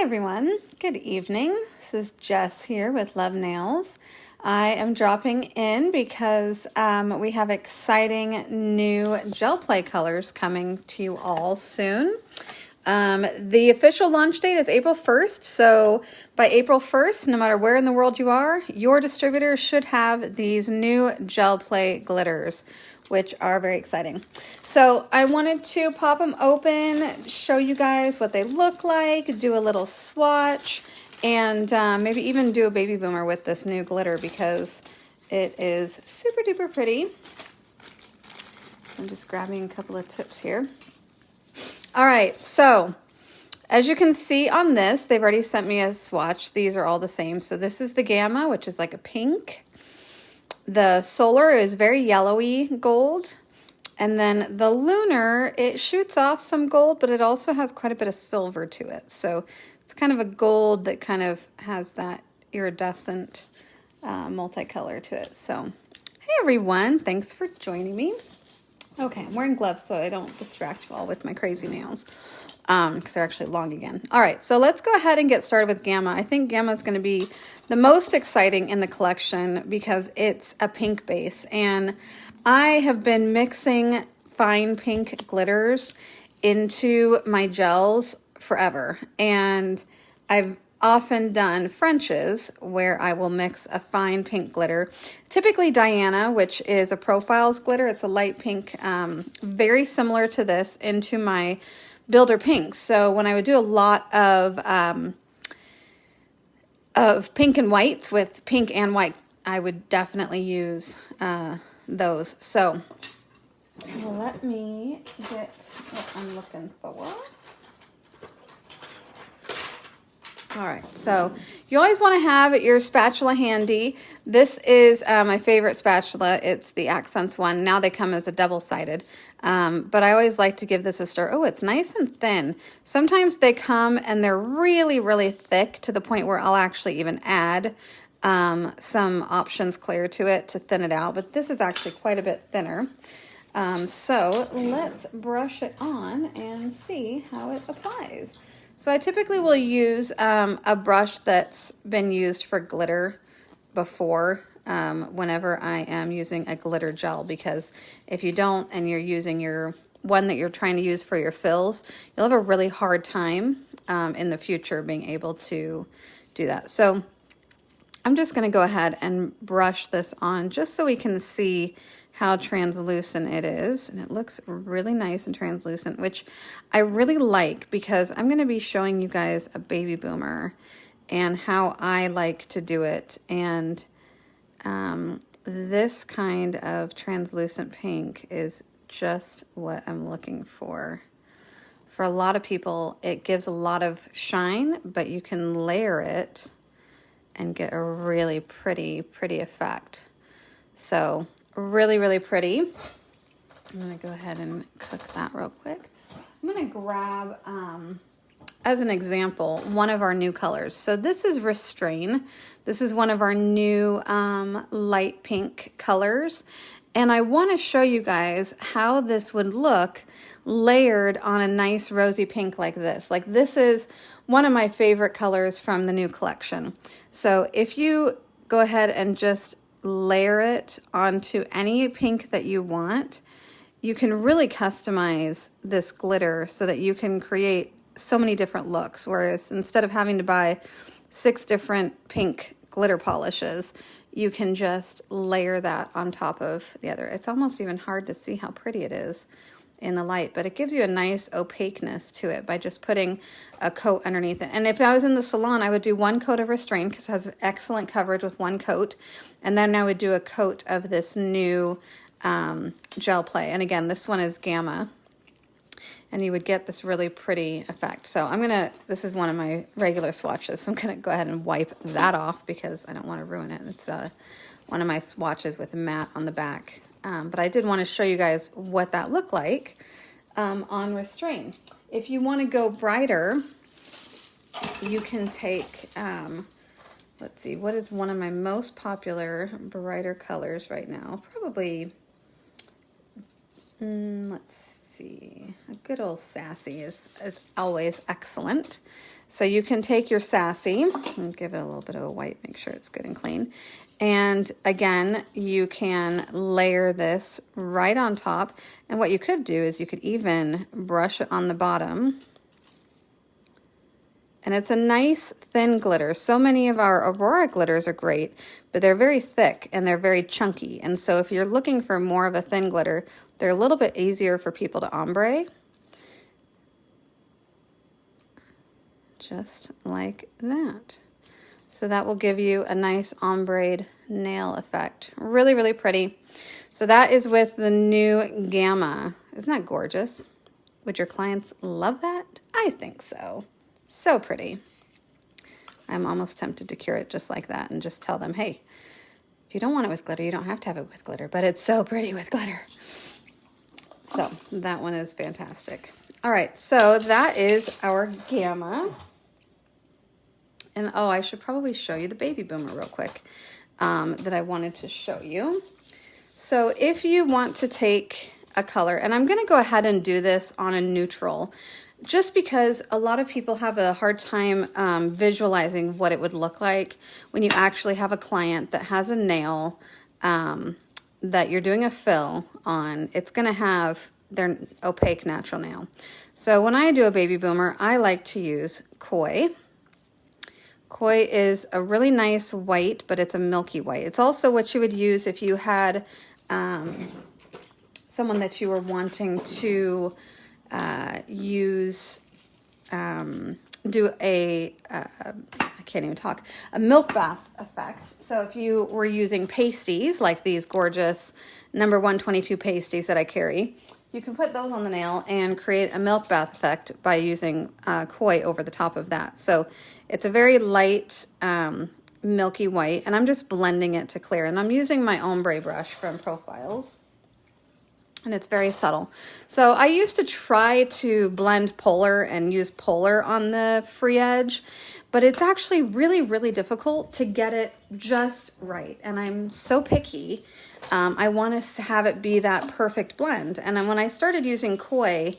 everyone, good evening. This is Jess here with Love Nails. I am dropping in because we have exciting new gel play colors coming to you all soon. The official launch date is April 1st, so by April 1st, no matter where in the world you are, your distributor should have these new gel play glitters, which are very exciting. So I wanted to pop them open, show you guys what they look like, do a little swatch, and maybe even do a baby boomer with this new glitter because it is super duper pretty. So I'm just grabbing a couple of tips here. All right, so as you can see on this, they've already sent me a swatch. These are all the same. So this is the Gamma, which is like a pink. The Solar is very yellowy gold. And then the Lunar, it shoots off some gold, but it also has quite a bit of silver to it. So it's kind of a gold that kind of has that iridescent multicolor to it. So, hey everyone, thanks for joining me. Okay, I'm wearing gloves so I don't distract you all with my crazy nails because they're actually long again. All right, so let's go ahead and get started with Gamma. I think Gamma is going to be the most exciting in the collection because it's a pink base. And I have been mixing fine pink glitters into my gels forever. And I've often done Frenches where I will mix a fine pink glitter, typically Diana, which is a profiles glitter. It's a light pink, very similar to this, into my builder pinks. So when I would do a lot of pink and whites with pink and white, I would definitely use those. So let me get what I'm looking for. All right, so you always want to have your spatula handy. This is my favorite spatula. It's the Akzentz one. Now they come as a double-sided, but I always like to give this a stir. Oh, it's nice and thin. Sometimes they come and they're really, really thick to the point where I'll actually even add some options clear to it to thin it out, but this is actually quite a bit thinner. So let's brush it on and see how it applies. So I typically will use a brush that's been used for glitter before whenever I am using a glitter gel, because if you don't and you're using your one that you're trying to use for your fills, you'll have a really hard time in the future being able to do that. So I'm just going to go ahead and brush this on just so we can see how translucent it is, and it looks really nice and translucent, which I really like because I'm going to be showing you guys a baby boomer and how I like to do it. And this kind of translucent pink is just what I'm looking for. For a lot of people, it gives a lot of shine, but you can layer it and get a really pretty effect. So really, really pretty. I'm going to go ahead and cook that real quick. I'm going to grab, as an example, one of our new colors. So this is Restrain. This is one of our new light pink colors. And I want to show you guys how this would look layered on a nice rosy pink like this. Like this is one of my favorite colors from the new collection. So if you go ahead and just layer it onto any pink that you want, you can really customize this glitter so that you can create so many different looks, whereas instead of having to buy 6 different pink glitter polishes, you can just layer that on top of the other. It's almost even hard to see how pretty it is in the light, but it gives you a nice opaqueness to it by just putting a coat underneath it. And if I was in the salon, I would do 1 coat of Restrain because it has excellent coverage with 1 coat. And then I would do a coat of this new gel play. And again, this one is Gamma. And you would get this really pretty effect. So this is one of my regular swatches. So I'm gonna go ahead and wipe that off because I don't want to ruin it. It's one of my swatches with a matte on the back. But I did want to show you guys what that looked like on Restrain. If you want to go brighter, you can take, let's see, what is one of my most popular brighter colors right now? Probably, let's see. A good old sassy is always excellent. So you can take your sassy and give it a little bit of a white, make sure it's good and clean. And again, you can layer this right on top. And what you could do is you could even brush it on the bottom. And it's a nice thin glitter. So many of our Aurora glitters are great, but they're very thick and they're very chunky. And so if you're looking for more of a thin glitter, they're a little bit easier for people to ombre. Just like that. So that will give you a nice ombre nail effect. Really, really pretty. So that is with the new Gamma. Isn't that gorgeous? Would your clients love that? I think so. So pretty. I'm almost tempted to cure it just like that and just tell them, hey, if you don't want it with glitter, you don't have to have it with glitter, but it's so pretty with glitter. So that one is fantastic. All right, so that is our Gamma. And oh, I should probably show you the Baby Boomer real quick that I wanted to show you. So if you want to take a color, and I'm gonna go ahead and do this on a neutral, just because a lot of people have a hard time visualizing what it would look like when you actually have a client that has a nail that you're doing a fill on. It's gonna have their opaque natural nail. So when I do a Baby Boomer, I like to use Koi. Koi is a really nice white, but it's a milky white. It's also what you would use if you had someone that you were wanting to do a, I can't even talk, a milk bath effect. So if you were using pasties, like these gorgeous number 122 pasties that I carry, you can put those on the nail and create a milk bath effect by using Koi over the top of that. So it's a very light milky white, and I'm just blending it to clear. And I'm using my ombre brush from Profiles. And it's very subtle. So I used to try to blend polar and use polar on the free edge, but it's actually really, really difficult to get it just right. And I'm so picky. I want to have it be that perfect blend. And then when I started using Koi,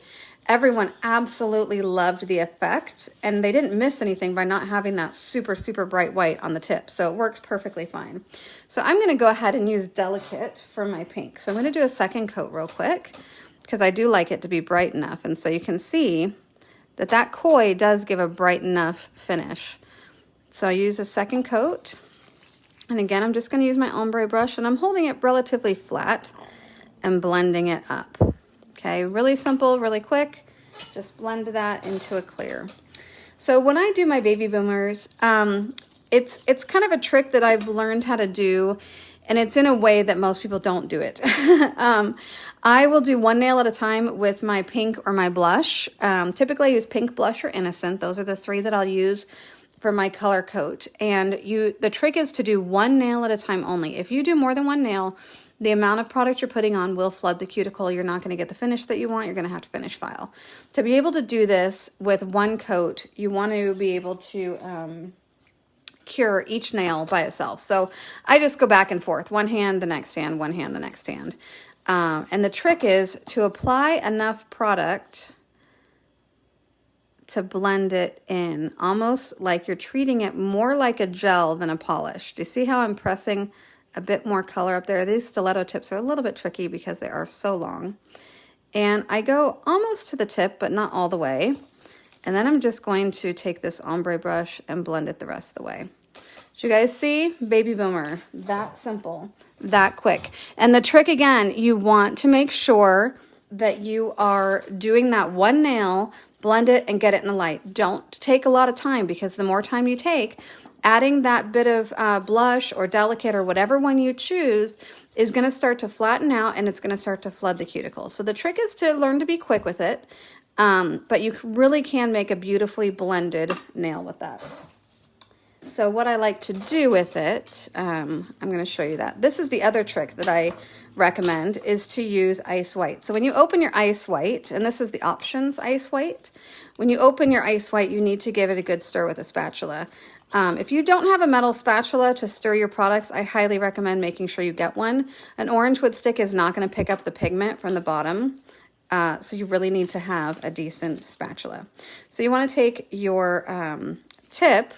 everyone absolutely loved the effect, and they didn't miss anything by not having that super, super bright white on the tip. So it works perfectly fine. So I'm going to go ahead and use Delicate for my pink. So I'm going to do a second coat real quick because I do like it to be bright enough. And so you can see that that Koi does give a bright enough finish. So I use a second coat. And again, I'm just going to use my ombre brush, and I'm holding it relatively flat and blending it up. Okay, really simple, really quick. Just blend that into a clear. So when I do my Baby Boomers, it's kind of a trick that I've learned how to do, and it's in a way that most people don't do it. I will do one nail at a time with my pink or my blush. Typically I use pink, blush, or innocent. Those are the three that I'll use for my color coat. And the trick is to do one nail at a time only. If you do more than one nail, the amount of product you're putting on will flood the cuticle. You're not going to get the finish that you want. You're going to have to finish file. To be able to do this with one coat, you want to be able to cure each nail by itself. So I just go back and forth. One hand, the next hand, one hand, the next hand. And the trick is to apply enough product to blend it in, almost like you're treating it more like a gel than a polish. Do you see how I'm pressing a bit more color up there? These stiletto tips are a little bit tricky because they are so long. And I go almost to the tip, but not all the way. And then I'm just going to take this ombre brush and blend it the rest of the way. So you guys see? Baby Boomer. That simple, that quick. And the trick again, you want to make sure that you are doing that one nail, blend it and get it in the light. Don't take a lot of time, because the more time you take, adding that bit of blush or Delicate or whatever one you choose is going to start to flatten out, and it's going to start to flood the cuticle. So the trick is to learn to be quick with it, but you really can make a beautifully blended nail with that. So what I like to do with it, I'm going to show you that. This is the other trick that I recommend, is to use ice white. So when you open your ice white, and this is the options ice white, when you open your ice white, you need to give it a good stir with a spatula. If you don't have a metal spatula to stir your products, I highly recommend making sure you get one. An orange wood stick is not going to pick up the pigment from the bottom. So you really need to have a decent spatula. So you want to take your tip,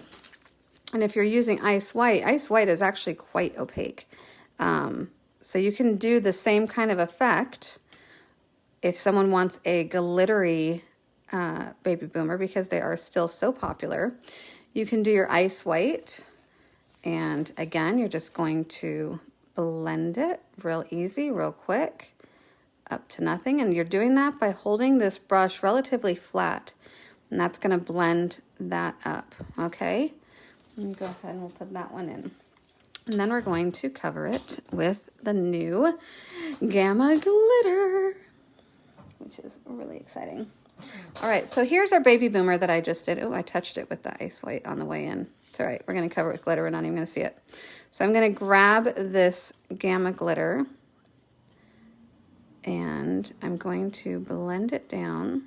and if you're using ice white is actually quite opaque. So you can do the same kind of effect if someone wants a glittery baby boomer, because they are still so popular. You can do your ice white, and again, you're just going to blend it real easy, real quick, up to nothing. And you're doing that by holding this brush relatively flat, and that's going to blend that up. Okay, let me go ahead and we'll put that one in, and then we're going to cover it with the new Gamma glitter, which is really exciting. All right, so here's our baby boomer that I just did. Oh, I touched it with the ice white on the way in. It's all right, we're going to cover it with glitter. We're not even going to see it. So I'm going to grab this Gamma glitter, and I'm going to blend it down.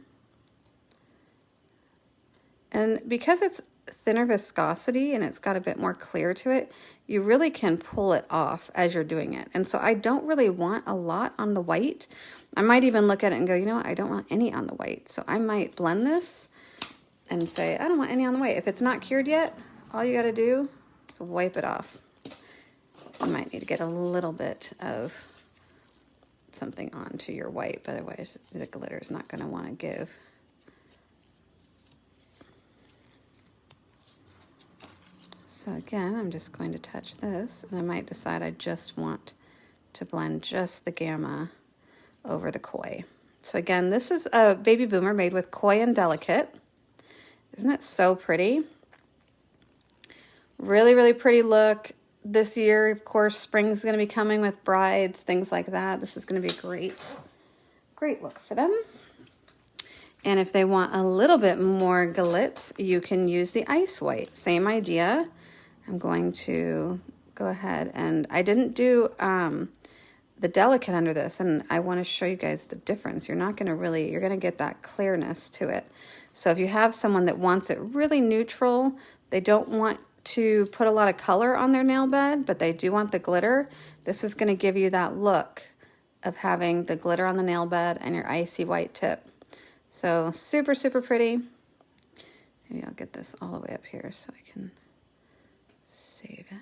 And because it's thinner viscosity and it's got a bit more clear to it, you really can pull it off as you're doing it. And so I don't really want a lot on the white. I might even look at it and go, you know what, I don't want any on the white. So I might blend this and say, I don't want any on the white. If it's not cured yet, all you got to do is wipe it off. You might need to get a little bit of something onto your white, but otherwise the glitter is not going to want to give. So again, I'm just going to touch this, and I might decide I just want to blend just the Gamma over the koi. So again, this is a baby boomer made with koi and delicate. Isn't it so pretty? Really, really pretty look. This year, of course, spring's going to be coming with brides, things like that. This is going to be a great look for them. And if they want a little bit more glitz, you can use the ice white. Same idea. I'm going to go ahead, and I didn't do the delicate under this, and I want to show you guys the difference. You're not going to really, you're going to get that clearness to it. So if you have someone that wants it really neutral, they don't want to put a lot of color on their nail bed, but they do want the glitter, this is going to give you that look of having the glitter on the nail bed and your icy white tip. So super, super pretty. Maybe I'll get this all the way up here so I can save it.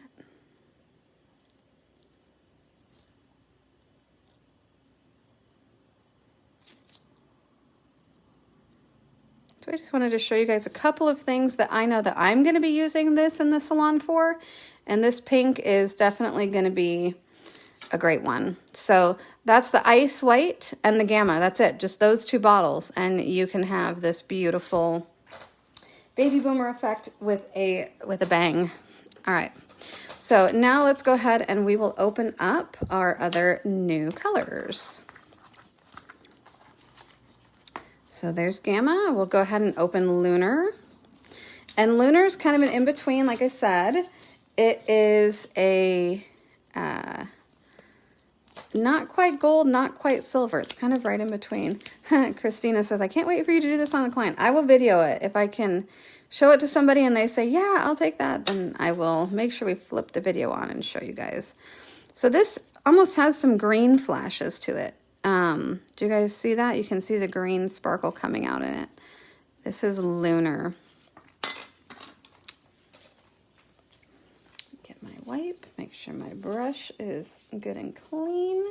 So I just wanted to show you guys a couple of things that I know that I'm going to be using this in the salon for. And this pink is definitely going to be a great one. So that's the ice white and the Gamma. That's it. Just those two bottles. And you can have this beautiful baby boomer effect with a bang. All right. So now let's go ahead and we will open up our other new colors. So there's Gamma. We'll go ahead and open Lunar. And Lunar's kind of an in-between, like I said. It is a not quite gold, not quite silver. It's kind of right in between. Christina says, I can't wait for you to do this on the client. I will video it. If I can show it to somebody and they say, yeah, I'll take that, then I will make sure we flip the video on and show you guys. So this almost has some green flashes to it. Do you guys see that? You can see the green sparkle coming out in it. This is Lunar. Get my wipe, make sure my brush is good and clean.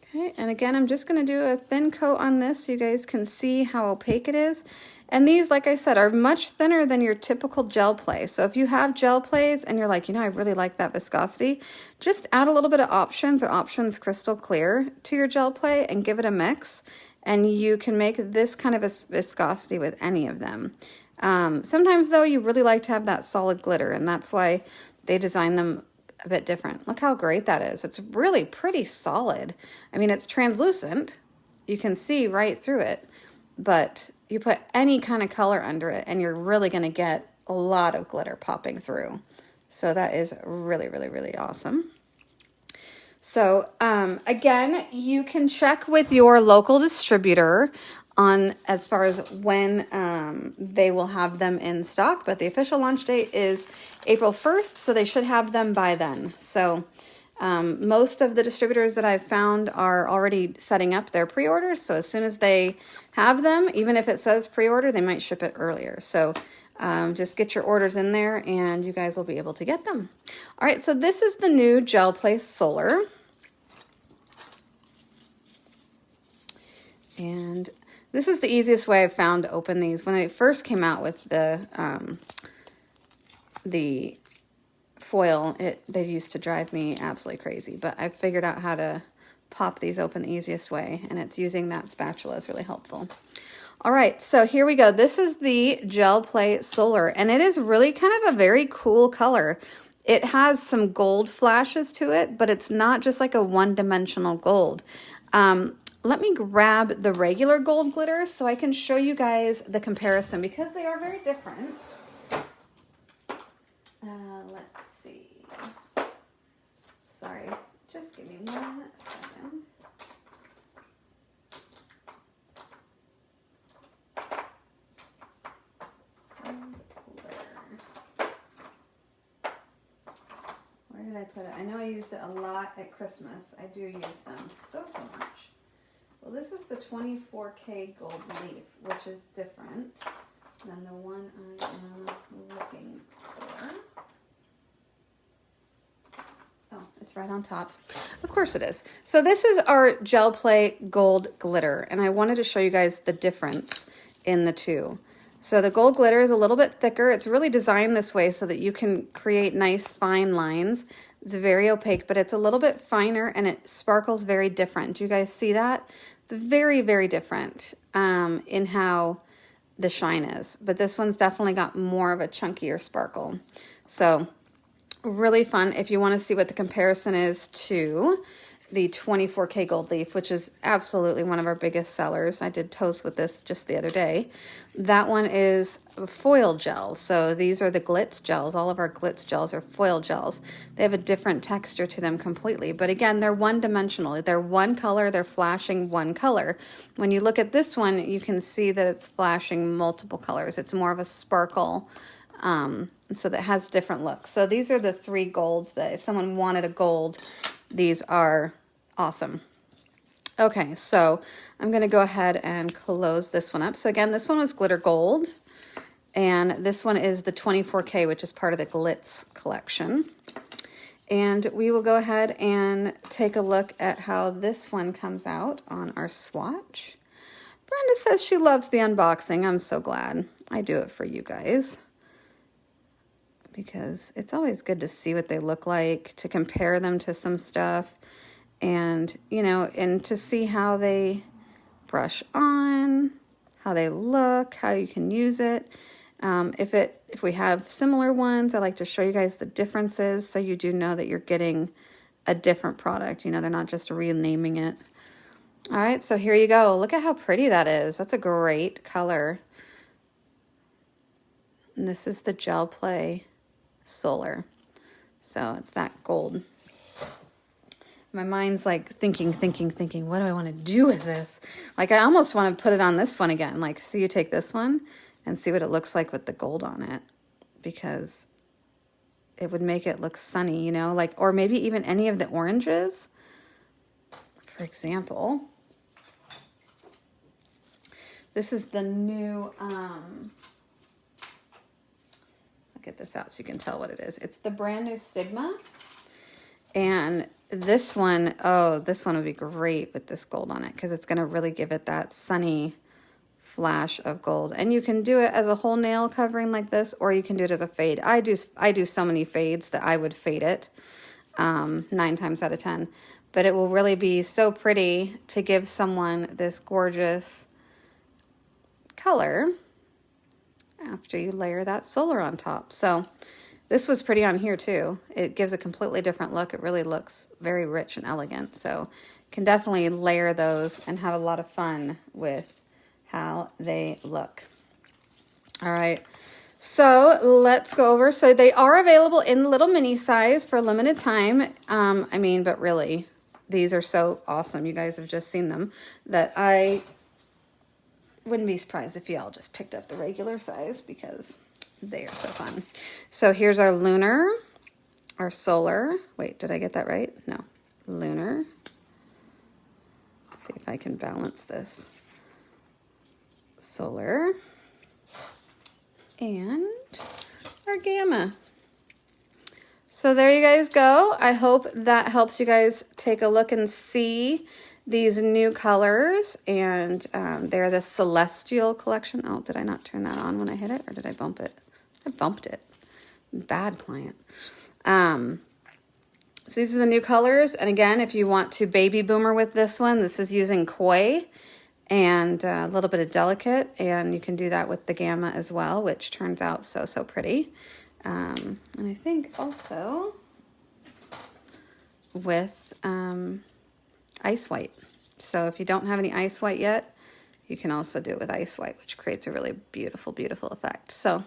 Okay, and again, I'm just going to do a thin coat on this so you guys can see how opaque it is. And these, like I said, are much thinner than your typical gel play. So if you have gel plays and you're like, you know, I really like that viscosity, just add a little bit of Options or Options Crystal Clear to your gel play and give it a mix. And you can make this kind of a viscosity with any of them. Sometimes, though, you really like to have that solid glitter, and that's why they design them a bit different. Look how great that is. It's really pretty solid. I mean, it's translucent. You can see right through it, but you put any kind of color under it and you're really going to get a lot of glitter popping through. So that is really, really, really awesome. So again, you can check with your local distributor on as far as when they will have them in stock, but the official launch date is April 1st, so they should have them by then. So Most of the distributors that I've found are already setting up their pre-orders. So as soon as they have them, even if it says pre-order, they might ship it earlier. So just get your orders in there and you guys will be able to get them. All right, so this is the new Gel Play Solar. And this is the easiest way I've found to open these. When they first came out with the foil, they used to drive me absolutely crazy, but I've figured out how to pop these open the easiest way, and it's using that spatula is really helpful. All right, so here we go. This is the Gel Play Solar, and it is really kind of a very cool color. It has some gold flashes to it, but it's not just like a one-dimensional gold. Let me grab the regular gold glitter so I can show you guys the comparison because they are very different. Let's see. Sorry, just give me 1 second. Where did I put it? I know I used it a lot at Christmas. I do use them so much. Well, this is the 24K gold leaf, which is different than the one I am looking for. Oh, it's right on top. Of course it is. So this is our Gel Play Gold Glitter, and I wanted to show you guys the difference in the two. So the gold glitter is a little bit thicker. It's really designed this way so that you can create nice fine lines. It's very opaque, but it's a little bit finer and it sparkles very different. Do you guys see that? It's very, very different in how the shine is, but this one's definitely got more of a chunkier sparkle. So really fun if you want to see what the comparison is to the 24K gold leaf, which is absolutely one of our biggest sellers. I did toast with this just the other day. That one is foil gel. So these are the Glitz Gels. All of our Glitz Gels are foil gels. They have a different texture to them completely. But again, they're one-dimensional. They're one color. They're flashing one color. When you look at this one, you can see that it's flashing multiple colors. It's more of a sparkle. So that has different looks. So these are the 3 golds that if someone wanted a gold, these are awesome. Okay, so I'm going to go ahead and close this one up. So again, this one was glitter gold, and this one is the 24K, which is part of the Glitz collection. And we will go ahead and take a look at how this one comes out on our swatch. Brenda says she loves the unboxing. I'm so glad I do it for you guys, because it's always good to see what they look like, to compare them to some stuff, and, you know, and to see how they brush on, how they look, how you can use it. If we have similar ones, I like to show you guys the differences so you do know that you're getting a different product. You know, they're not just renaming it. All right, so here you go. Look at how pretty that is. That's a great color. And this is the Gel Play Solar. So it's that gold. My mind's like thinking, what do I want to do with this? Like, I almost want to put it on this one again. Like, so you take this one and see what it looks like with the gold on it, because it would make it look sunny, you know, like, or maybe even any of the oranges, for example. This is the new, I'll get this out so you can tell what it is. It's the brand new Stigma. And this one, oh, this one would be great with this gold on it, because it's going to really give it that sunny flash of gold. And you can do it as a whole nail covering like this, or you can do it as a fade. I do so many fades that I would fade it 9 times out of 10. But it will really be so pretty to give someone this gorgeous color after you layer that solar on top. So this was pretty on here too. It gives a completely different look. It really looks very rich and elegant. So you can definitely layer those and have a lot of fun with how they look. All right, so let's go over. So they are available in little mini size for a limited time. I mean, but really, these are so awesome. You guys have just seen them, that I wouldn't be surprised if y'all just picked up the regular size, because they are so fun. So here's our Lunar, our Solar. Wait, did I get that right? No. Lunar. Let's see if I can balance this. Solar. And our Gamma. So there you guys go. I hope that helps you guys take a look and see these new colors. And they're the Celestial collection. Oh, did I not turn that on when I hit it? Or did I bump it? I bumped it. Bad client. So these are the new colors. And again, if you want to baby boomer with this one, this is using Koi and a little bit of Delicate. And you can do that with the Gamma as well, which turns out so, so pretty. And I think also with Ice White. So if you don't have any Ice White yet, you can also do it with Ice White, which creates a really beautiful, beautiful effect. So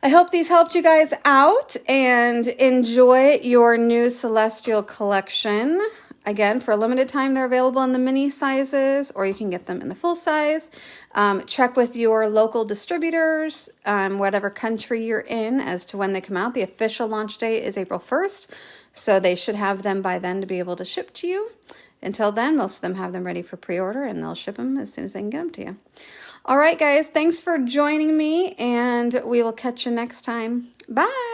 I hope these helped you guys out and enjoy your new Celestial collection. Again, for a limited time, they're available in the mini sizes, or you can get them in the full size. Check with your local distributors, whatever country you're in, as to when they come out. The official launch date is April 1st, so they should have them by then to be able to ship to you. Until then, most of them have them ready for pre-order, and they'll ship them as soon as they can get them to you. All right, guys, thanks for joining me, and we will catch you next time. Bye!